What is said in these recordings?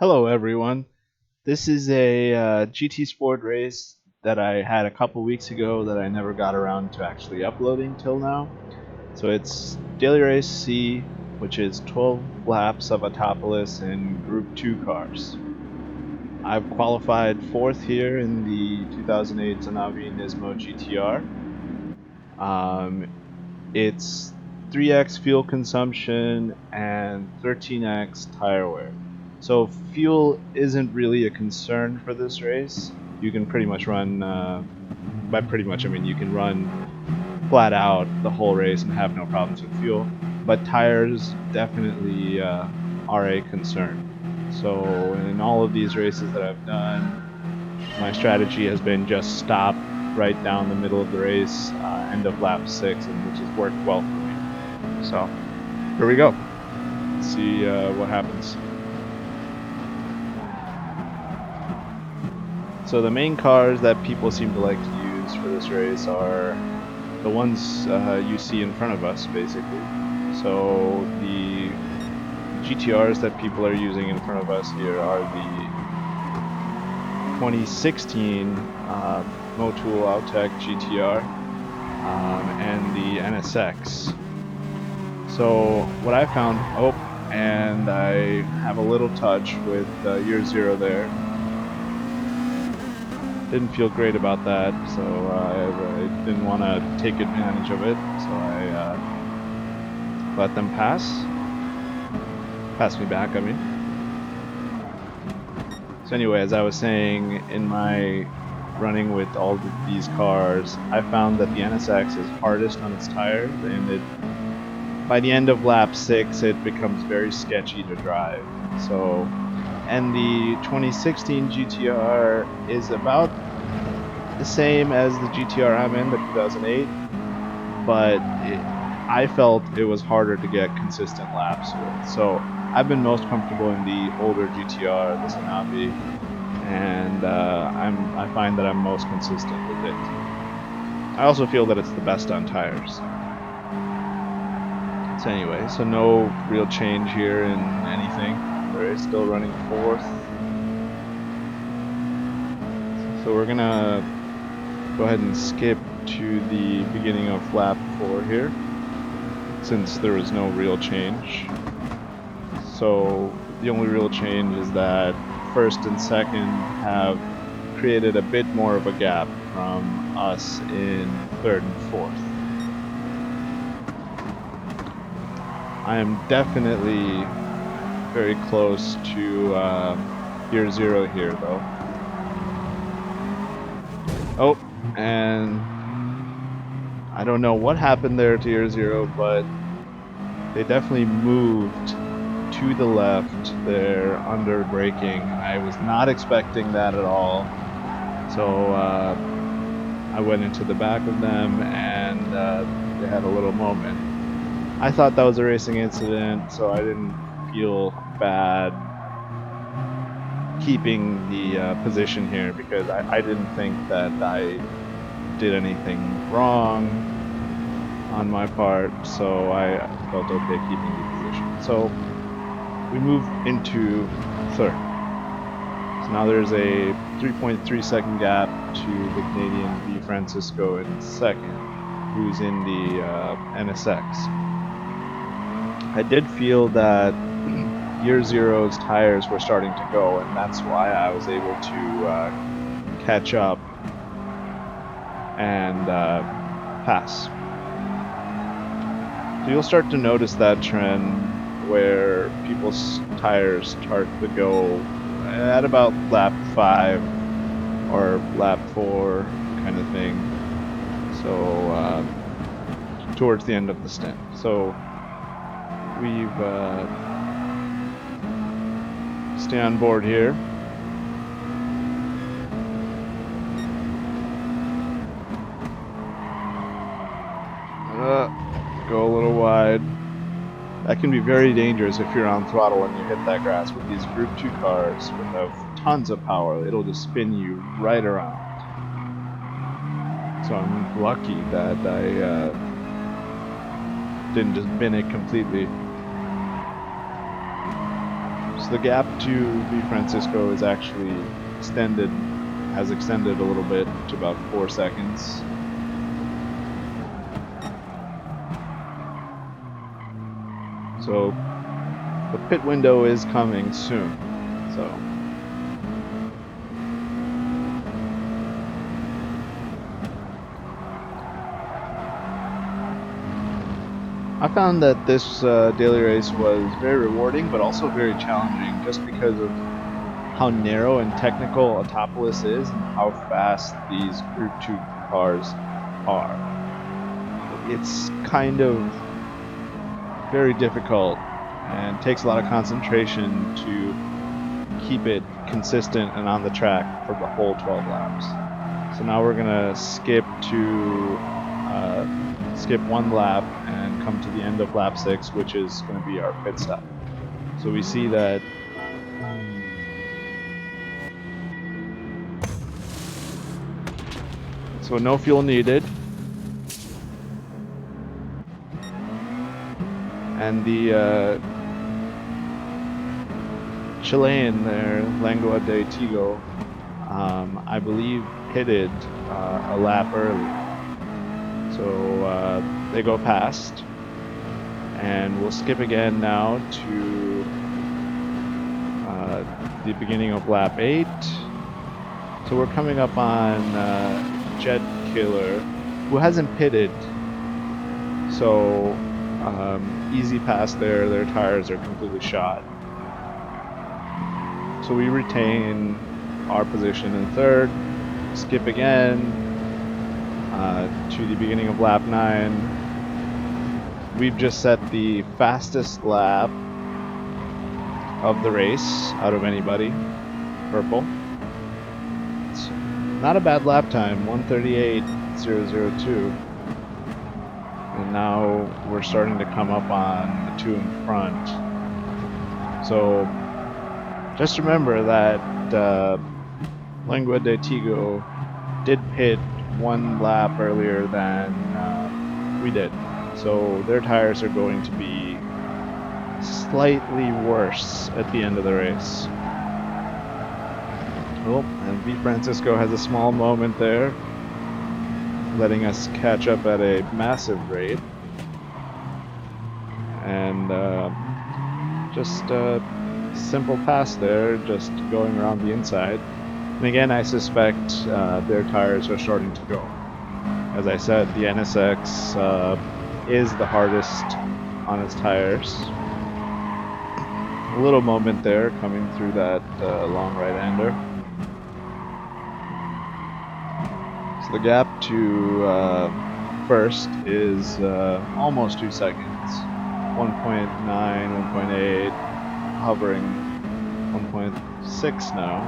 Hello, everyone. This is a GT Sport race that I had a couple weeks ago that I never got around to actually uploading till now. So it's Daily Race C, which is 12 laps of Autopolis in Group 2 cars. I've qualified fourth here in the 2008 Zanavi Nismo GTR. It's 3x fuel consumption and 13x tire wear. So fuel isn't really a concern for this race. You can pretty much run, by pretty much I mean you can run flat out the whole race and have no problems with fuel. But tires definitely are a concern. So in all of these races that I've done, my strategy has been just stop right down the middle of the race, end of lap 6, and which has worked well for me. So here we go. Let's see what happens. So the main cars that people seem to like to use for this race are the ones you see in front of us, basically. So the GTRs that people are using in front of us here are the 2016 Motul Autech GTR and the NSX. So what I found, and I have a little touch with year zero there. Didn't feel great about that, so I didn't want to take advantage of it, so I let them pass me back, I mean. So anyway, as I was saying, in my running with all these cars, I found that the NSX is hardest on its tires, and by the end of lap 6, it becomes very sketchy to drive. So, and the 2016 GTR is about the same as the GTR I'm in, the 2008, but I felt it was harder to get consistent laps with. So I've been most comfortable in the older GTR, the Zanavi, and I find that I'm most consistent with it. I also feel that it's the best on tires. So anyway, so no real change here in anything. We're still running fourth. So we're gonna go ahead and skip to the beginning of lap 4 here, since there was no real change. So the only real change is that first and second have created a bit more of a gap from us in third and fourth. I am definitely very close to year zero here, though. Oh, and I don't know what happened there to year zero, but they definitely moved to the left. They're under braking. I was not expecting that at all. So I went into the back of them, and they had a little moment. I thought that was a racing incident, so I didn't feel bad keeping the position here, because I didn't think that I did anything wrong on my part, so I felt okay keeping the position. So we move into third. So now there's a 3.3 second gap to the Canadian V Francisco in second, who's in the NSX. I did feel that year zero's tires were starting to go, and that's why I was able to catch up and pass. So you'll start to notice that trend where people's tires start to go at about lap 5 or lap 4 kind of thing. So towards the end of the stint. So we've stay on board here. Go a little wide. That can be very dangerous if you're on throttle and you hit that grass with these Group 2 cars which have tons of power. It'll just spin you right around. So I'm lucky that I didn't just bin it completely. So the gap to V Francisco is actually has extended a little bit to about 4 seconds. So the pit window is coming soon. So I found that this daily race was very rewarding, but also very challenging, just because of how narrow and technical Autopolis is and how fast these Group 2 cars are. It's kind of very difficult and takes a lot of concentration to keep it consistent and on the track for the whole 12 laps. So now we're gonna skip one lap and come to the end of lap 6, which is going to be our pit stop. So we see that no fuel needed, and the Chilean there, Lengua de Tigo, I believe pitted a lap early. So they go past, and we'll skip again now to the beginning of lap 8. So we're coming up on Jet Killer, who hasn't pitted. So easy pass there, their tires are completely shot. So we retain our position in third, skip again to the beginning of lap 9. We've just set the fastest lap of the race out of anybody, purple. It's not a bad lap time, 1:38.002. And now we're starting to come up on the 2 in front. So just remember that Lengua de Tigo did pit 1 lap earlier than we did. So their tires are going to be slightly worse at the end of the race. Oh, and V Francisco has a small moment there, letting us catch up at a massive rate. And just a simple pass there, just going around the inside. And again, I suspect their tires are starting to go. As I said, the NSX is the hardest on its tires. A little moment there coming through that long right-hander. So the gap to first is almost 2 seconds. 1.9, 1.8, hovering 1.6 now.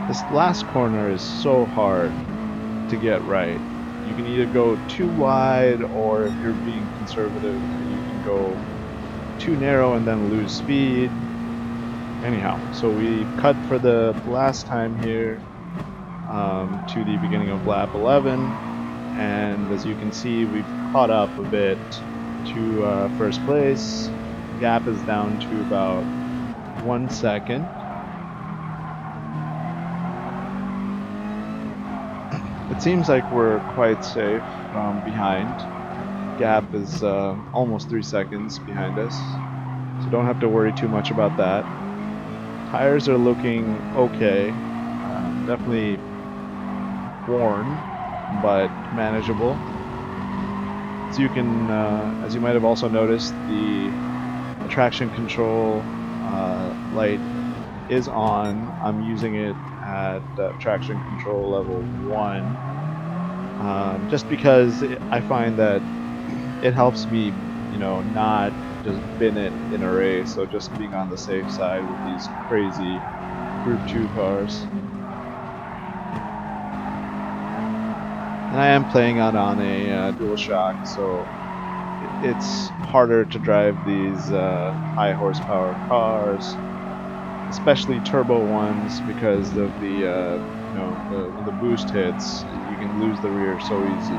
This last corner is so hard to get right. You can either go too wide, or if you're being conservative, you can go too narrow and then lose speed. Anyhow, so we cut for the last time here to the beginning of lap 11, and as you can see, we've caught up a bit to first place. Gap is down to about 1 second. It seems like we're quite safe from behind. Gap is almost 3 seconds behind us, so don't have to worry too much about that. Tires are looking okay, definitely worn, but manageable. So you can, as you might have also noticed, the traction control light is on. I'm using it at traction control level 1, just because I find that it helps me, not just bin it in a race. So just being on the safe side with these crazy Group 2 cars. And I am playing on a dual shock, so it's harder to drive these high horsepower cars, especially turbo ones, because of the when the boost hits, you can lose the rear so easy.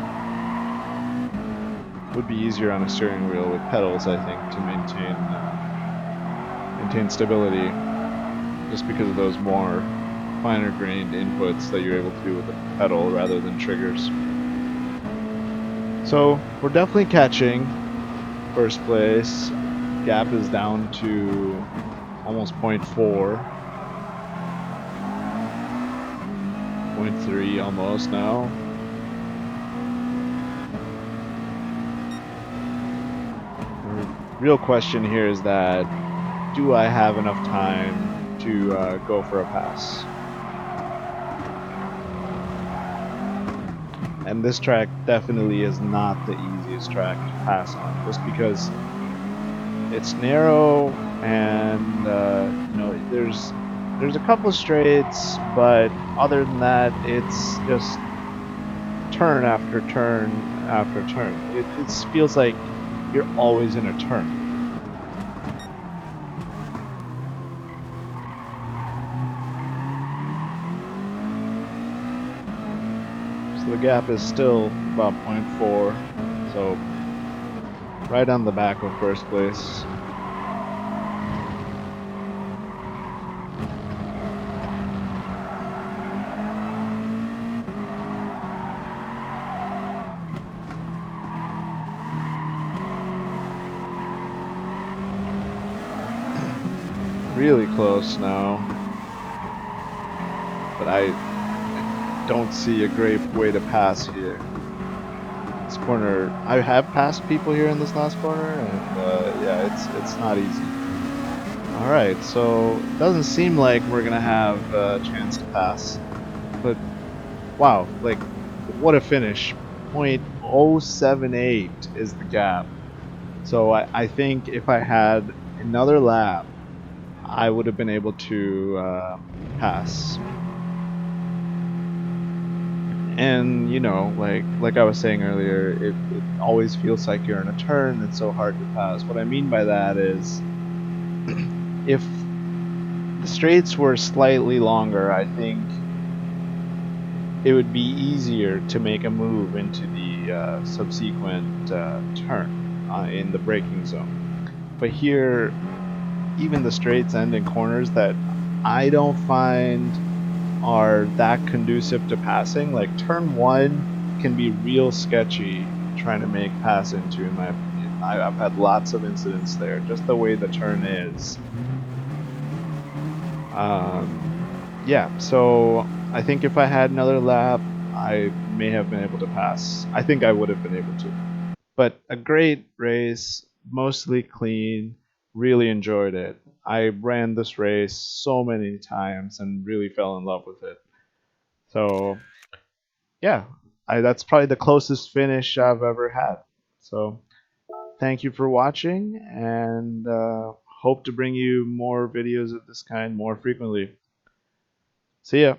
would be easier on a steering wheel with pedals, I think, to maintain stability, just because of those more finer grained inputs that you're able to do with the pedal rather than triggers. So we're definitely catching first place. Gap is down to almost 0.4, 0.3 almost now. The real question here is that, do I have enough time to go for a pass? And this track definitely is not the easiest track to pass on, just because it's narrow and there's a couple of straights, but other than that, it's just turn after turn after turn. It feels like you're always in a turn. So the gap is still about 0.4, so right on the back of first place. Really close now, but I don't see a great way to pass here. This corner, I have passed people here in this last corner, and yeah, it's not easy. All right, so it doesn't seem like we're gonna have a chance to pass, but wow, like what a finish! 0.078 is the gap. So I think if I had another lap, I would have been able to pass. And like I was saying earlier, it always feels like you're in a turn. It's so hard to pass. What I mean by that is, if the straights were slightly longer, I think it would be easier to make a move into the subsequent turn in the braking zone. But here, even the straights end in corners that I don't find are that conducive to passing. Like turn one can be real sketchy trying to make pass into, in my opinion. I've had lots of incidents there, just the way the turn is. Yeah, so I think if I had another lap, I may have been able to pass. I think I would have been able to. But a great race, mostly clean, really enjoyed it. I ran this race so many times and really fell in love with it. So yeah, that's probably the closest finish I've ever had. So thank you for watching, and hope to bring you more videos of this kind more frequently. See ya.